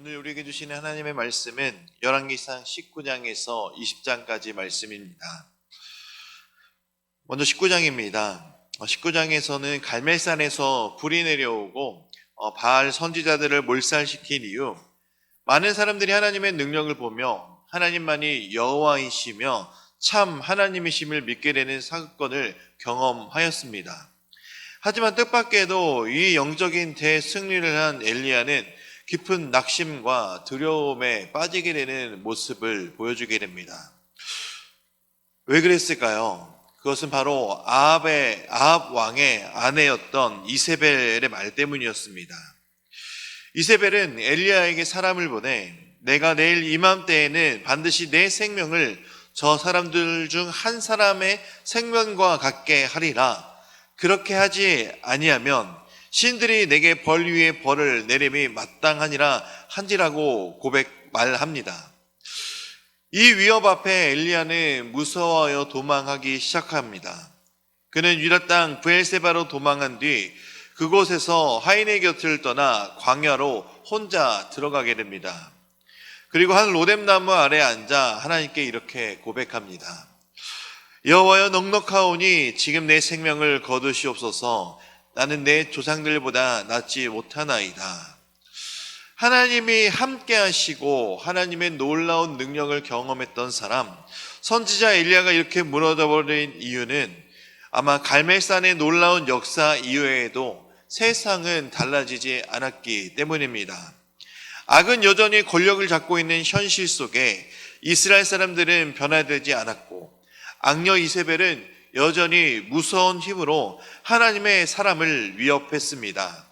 오늘 우리에게 주시는 하나님의 말씀은 열왕기상 19장에서 20장까지 말씀입니다. 먼저 19장입니다. 19장에서는 갈멜산에서 불이 내려오고 바알 선지자들을 몰살시킨 이후 많은 사람들이 하나님의 능력을 보며 하나님만이 여호와이시며 참 하나님이심을 믿게 되는 사건을 경험하였습니다. 하지만 뜻밖에도 이 영적인 대승리를 한 엘리야는 깊은 낙심과 두려움에 빠지게 되는 모습을 보여주게 됩니다. 왜 그랬을까요? 그것은 바로 아합 왕의 아내였던 이세벨의 말 때문이었습니다. 이세벨은 엘리야에게 사람을 보내 내가 내일 이맘때에는 반드시 내 생명을 저 사람들 중 한 사람의 생명과 같게 하리라. 그렇게 하지 아니하면 신들이 내게 벌 위에 벌을 내림이 마땅하니라 한지라고 말합니다. 이 위협 앞에 엘리야는 무서워하여 도망하기 시작합니다. 그는 유다 땅 브엘세바로 도망한 뒤 그곳에서 하인의 곁을 떠나 광야로 혼자 들어가게 됩니다. 그리고 한 로뎀나무 아래 앉아 하나님께 이렇게 고백합니다. 여호와여, 넉넉하오니 지금 내 생명을 거두시옵소서. 나는 내 조상들보다 낫지 못하나이다. 하나님이 함께 하시고 하나님의 놀라운 능력을 경험했던 사람, 선지자 엘리야가 이렇게 무너져 버린 이유는 아마 갈멜산의 놀라운 역사 이외에도 세상은 달라지지 않았기 때문입니다. 악은 여전히 권력을 잡고 있는 현실 속에 이스라엘 사람들은 변화되지 않았고, 악녀 이세벨은 여전히 무서운 힘으로 하나님의 사람을 위협했습니다.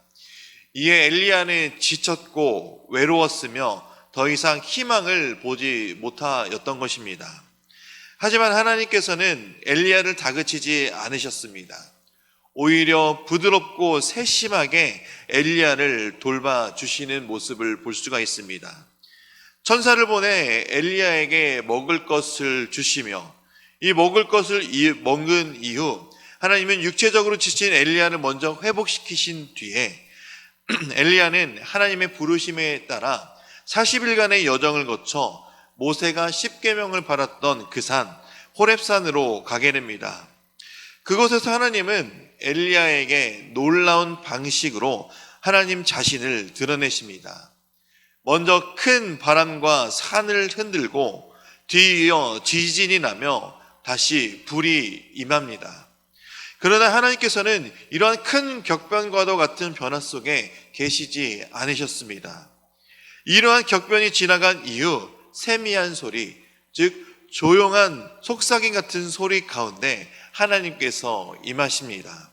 이에 엘리야는 지쳤고 외로웠으며 더 이상 희망을 보지 못하였던 것입니다. 하지만 하나님께서는 엘리야를 다그치지 않으셨습니다. 오히려 부드럽고 세심하게 엘리야를 돌봐주시는 모습을 볼 수가 있습니다. 천사를 보내 엘리야에게 먹을 것을 주시며 이 먹을 것을 먹은 이후 하나님은 육체적으로 지친 엘리야를 먼저 회복시키신 뒤에 엘리야는 하나님의 부르심에 따라 40일간의 여정을 거쳐 모세가 십계명을 받았던 그 산 호렙산으로 가게 됩니다. 그곳에서 하나님은 엘리야에게 놀라운 방식으로 하나님 자신을 드러내십니다. 먼저 큰 바람과 산을 흔들고 뒤이어 지진이 나며 다시 불이 임합니다. 그러나 하나님께서는 이러한 큰 격변과도 같은 변화 속에 계시지 않으셨습니다. 이러한 격변이 지나간 이후 세미한 소리, 즉 조용한 속삭임 같은 소리 가운데 하나님께서 임하십니다.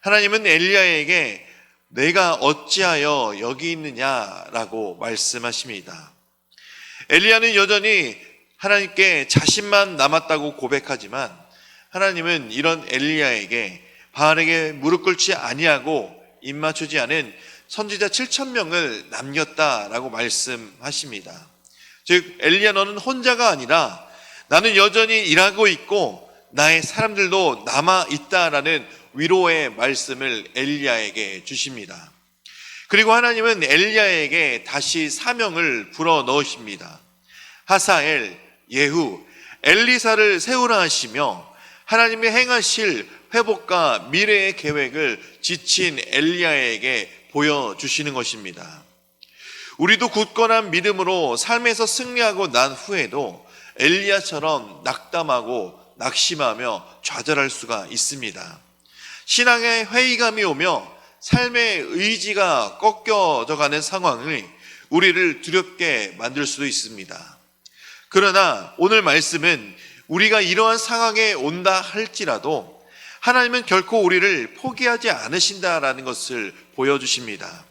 하나님은 엘리야에게 내가 어찌하여 여기 있느냐라고 말씀하십니다. 엘리야는 여전히 하나님께 자신만 남았다고 고백하지만 하나님은 이런 엘리야에게 바알에게 무릎 꿇지 아니하고 입맞추지 않은 선지자 7,000명을 남겼다라고 말씀하십니다. 즉 엘리야, 너는 혼자가 아니라 나는 여전히 일하고 있고 나의 사람들도 남아있다라는 위로의 말씀을 엘리야에게 주십니다. 그리고 하나님은 엘리야에게 다시 사명을 불어넣으십니다. 하사엘, 예후, 엘리사를 세우라 하시며 하나님이 행하실 회복과 미래의 계획을 지친 엘리야에게 보여주시는 것입니다. 우리도 굳건한 믿음으로 삶에서 승리하고 난 후에도 엘리야처럼 낙담하고 낙심하며 좌절할 수가 있습니다. 신앙의 회의감이 오며 삶의 의지가 꺾여져 가는 상황이 우리를 두렵게 만들 수도 있습니다. 그러나 오늘 말씀은 우리가 이러한 상황에 온다 할지라도 하나님은 결코 우리를 포기하지 않으신다라는 것을 보여주십니다.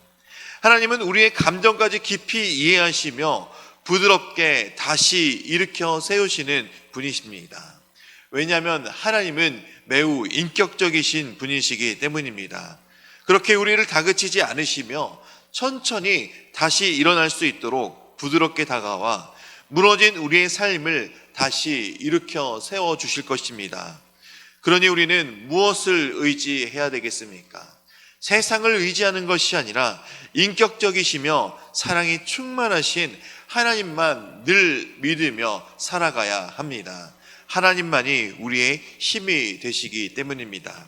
하나님은 우리의 감정까지 깊이 이해하시며 부드럽게 다시 일으켜 세우시는 분이십니다. 왜냐하면 하나님은 매우 인격적이신 분이시기 때문입니다. 그렇게 우리를 다그치지 않으시며 천천히 다시 일어날 수 있도록 부드럽게 다가와 무너진 우리의 삶을 다시 일으켜 세워주실 것입니다. 그러니 우리는 무엇을 의지해야 되겠습니까? 세상을 의지하는 것이 아니라 인격적이시며 사랑이 충만하신 하나님만 늘 믿으며 살아가야 합니다. 하나님만이 우리의 힘이 되시기 때문입니다.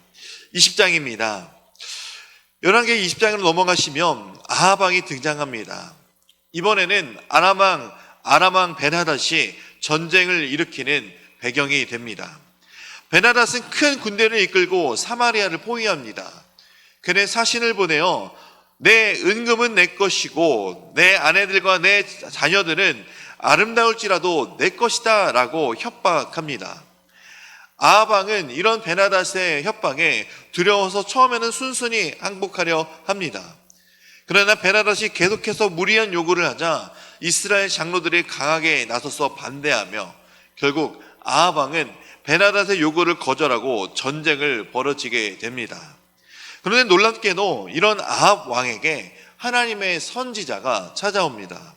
20장입니다. 열왕기 20장으로 넘어가시면 아합 왕이 등장합니다. 이번에는 아람 왕 벤하닷이 전쟁을 일으키는 배경이 됩니다. 벤하닷은 큰 군대를 이끌고 사마리아를 포위합니다. 그는 사신을 보내어 내 은금은 내 것이고 내 아내들과 내 자녀들은 아름다울지라도 내 것이다 라고 협박합니다. 아합 왕은 이런 벤하닷의 협박에 두려워서 처음에는 순순히 항복하려 합니다. 그러나 벤하닷이 계속해서 무리한 요구를 하자 이스라엘 장로들이 강하게 나서서 반대하며 결국 아합 왕은 벤하닷의 요구를 거절하고 전쟁을 벌어지게 됩니다. 그런데 놀랍게도 이런 아합 왕에게 하나님의 선지자가 찾아옵니다.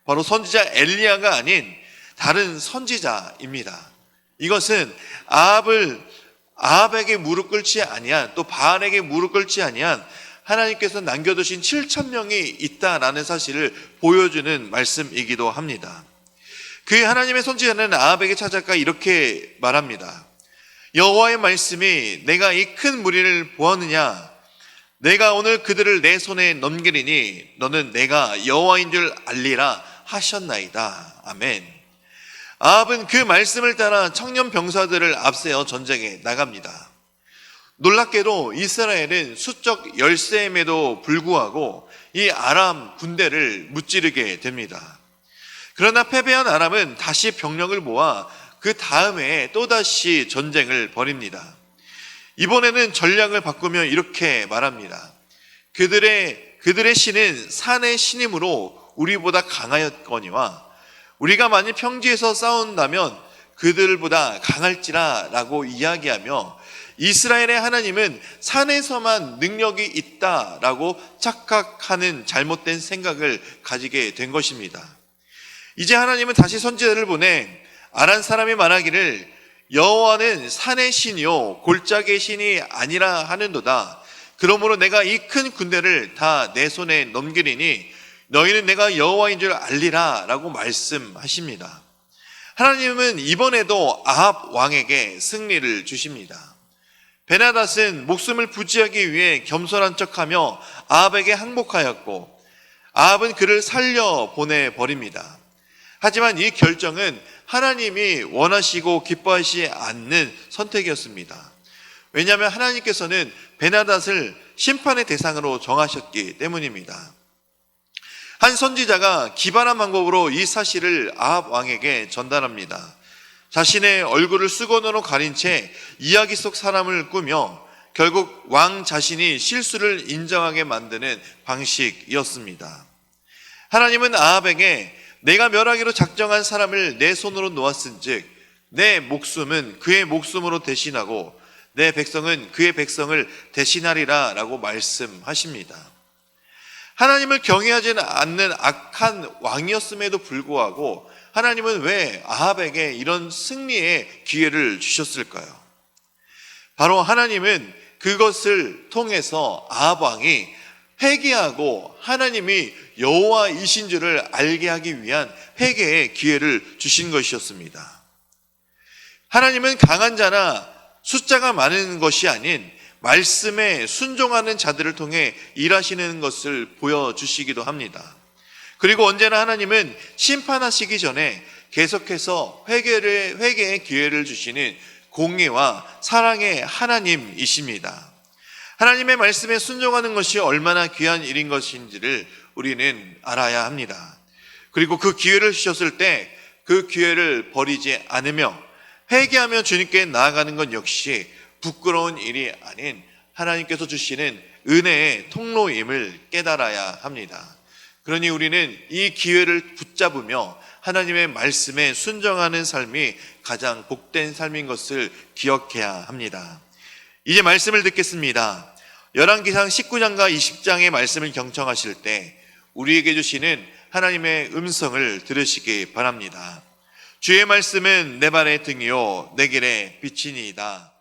바로 선지자 엘리야가 아닌 다른 선지자입니다. 이것은 아합에게 무릎 꿇지 아니한, 또 바알에게 무릎 꿇지 아니한 하나님께서 남겨두신 7,000명이 있다라는 사실을 보여주는 말씀이기도 합니다. 그 하나님의 선지자는 아합에게 찾아가 이렇게 말합니다. 여호와의 말씀이 내가 이 큰 무리를 보았느냐? 내가 오늘 그들을 내 손에 넘기리니 너는 내가 여호와인 줄 알리라 하셨나이다. 아멘. 아합은 그 말씀을 따라 청년 병사들을 앞세워 전쟁에 나갑니다. 놀랍게도 이스라엘은 수적 열세임에도 불구하고 이 아람 군대를 무찌르게 됩니다. 그러나 패배한 아람은 다시 병력을 모아 그 다음에 또다시 전쟁을 벌입니다. 이번에는 전략을 바꾸며 이렇게 말합니다. 그들의 신은 산의 신임으로 우리보다 강하였거니와 우리가 만일 평지에서 싸운다면 그들보다 강할지라 라고 이야기하며 이스라엘의 하나님은 산에서만 능력이 있다라고 착각하는 잘못된 생각을 가지게 된 것입니다. 이제 하나님은 다시 선지자를 보내 아람 사람이 말하기를 여호와는 산의 신이요 골짜기의 신이 아니라 하는도다. 그러므로 내가 이 큰 군대를 다 내 손에 넘기리니 너희는 내가 여호와인 줄 알리라 라고 말씀하십니다. 하나님은 이번에도 아합 왕에게 승리를 주십니다. 벤하닷은 목숨을 부지하기 위해 겸손한 척하며 아합에게 항복하였고 아합은 그를 살려 보내버립니다. 하지만 이 결정은 하나님이 원하시고 기뻐하시지 않는 선택이었습니다. 왜냐하면 하나님께서는 벤하닷을 심판의 대상으로 정하셨기 때문입니다. 한 선지자가 기발한 방법으로 이 사실을 아합 왕에게 전달합니다. 자신의 얼굴을 수건으로 가린 채 이야기 속 사람을 꾸며 결국 왕 자신이 실수를 인정하게 만드는 방식이었습니다. 하나님은 아합에게 내가 멸하기로 작정한 사람을 내 손으로 놓았은즉 내 목숨은 그의 목숨으로 대신하고 내 백성은 그의 백성을 대신하리라 라고 말씀하십니다. 하나님을 경외하지는 않는 악한 왕이었음에도 불구하고 하나님은 왜 아합에게 이런 승리의 기회를 주셨을까요? 바로 하나님은 그것을 통해서 아합 왕이 회개하고 하나님이 여호와이신 줄을 알게 하기 위한 회개의 기회를 주신 것이었습니다. 하나님은 강한 자나 숫자가 많은 것이 아닌 말씀에 순종하는 자들을 통해 일하시는 것을 보여주시기도 합니다. 그리고 언제나 하나님은 심판하시기 전에 계속해서 회개의 기회를 주시는 공의와 사랑의 하나님이십니다. 하나님의 말씀에 순종하는 것이 얼마나 귀한 일인 것인지를 우리는 알아야 합니다. 그리고 그 기회를 주셨을 때 그 기회를 버리지 않으며 회개하며 주님께 나아가는 것 역시 부끄러운 일이 아닌 하나님께서 주시는 은혜의 통로임을 깨달아야 합니다. 그러니 우리는 이 기회를 붙잡으며 하나님의 말씀에 순종하는 삶이 가장 복된 삶인 것을 기억해야 합니다. 이제 말씀을 듣겠습니다. 열왕기상 19장과 20장의 말씀을 경청하실 때 우리에게 주시는 하나님의 음성을 들으시기 바랍니다. 주의 말씀은 내 발의 등이요 내 길의 빛이니이다.